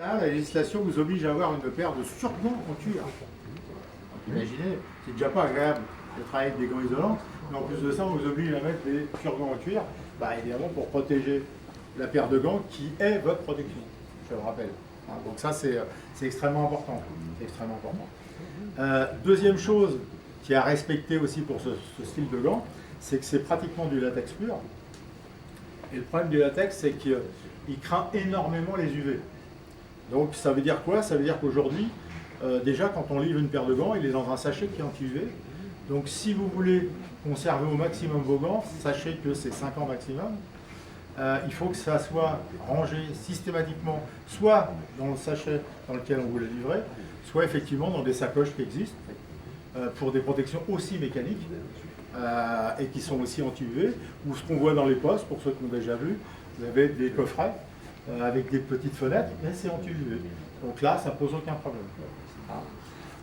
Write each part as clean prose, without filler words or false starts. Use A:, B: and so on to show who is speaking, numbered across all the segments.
A: Là, la législation vous oblige à avoir une paire de surgants en cuir. Imaginez, c'est déjà pas agréable de travailler avec des gants isolants, mais en plus de ça, on vous oblige à mettre des surgants en cuir, évidemment pour protéger la paire de gants qui est votre protection, je le rappelle. Donc ça, c'est extrêmement important. C'est extrêmement important. Deuxième chose qui est à respecter aussi pour ce style de gants, c'est que c'est pratiquement du latex pur. Et le problème du latex, c'est qu'il craint énormément les UV. Donc ça veut dire quoi? Ça veut dire qu'aujourd'hui, déjà quand on livre une paire de gants, il est dans un sachet qui est anti-UV. Donc si vous voulez conserver au maximum vos gants, sachez que c'est 5 ans maximum. Il faut que ça soit rangé systématiquement, soit dans le sachet dans lequel on vous l'a livré, soit effectivement dans des sacoches qui existent pour des protections aussi mécaniques et qui sont aussi anti-UV, ou ce qu'on voit dans les postes, pour ceux qui ont déjà vu, vous avez des coffrets avec des petites fenêtres, mais c'est anti-UV. Donc là, ça ne pose aucun problème.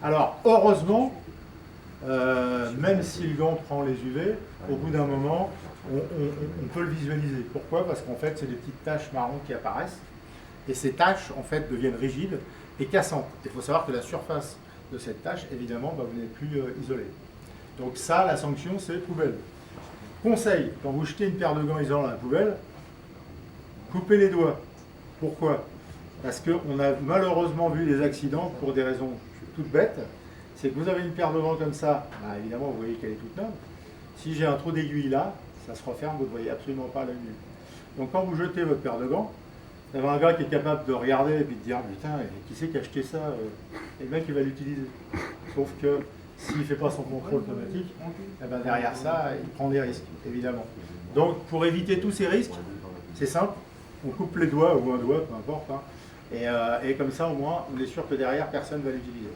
A: Alors, heureusement, même si le gant prend les UV, au bout d'un moment, on peut le visualiser. Pourquoi? Parce qu'en fait, c'est des petites taches marron qui apparaissent, et ces taches, en fait, deviennent rigides et cassantes. Il faut savoir que la surface de cette tache, évidemment, vous n'êtes plus isolé. Donc ça, la sanction, c'est poubelle. Conseil, quand vous jetez une paire de gants isolants dans la poubelle, coupez les doigts. Pourquoi? Parce qu'on a malheureusement vu des accidents pour des raisons toutes bêtes. C'est que vous avez une paire de gants comme ça, évidemment vous voyez qu'elle est toute neuve. Si j'ai un trou d'aiguille là, ça se referme, vous ne voyez absolument pas la nuit. Donc quand vous jetez votre paire de gants, vous avez un gars qui est capable de regarder et puis de dire putain, qui c'est qui a acheté ça? Et le mec il va l'utiliser. Sauf que s'il ne fait pas son contrôle automatique, derrière ça, il prend des risques, évidemment. Donc pour éviter tous ces risques, c'est simple. On coupe les doigts ou un doigt, peu importe, et comme ça au moins on est sûr que derrière personne ne va l'utiliser.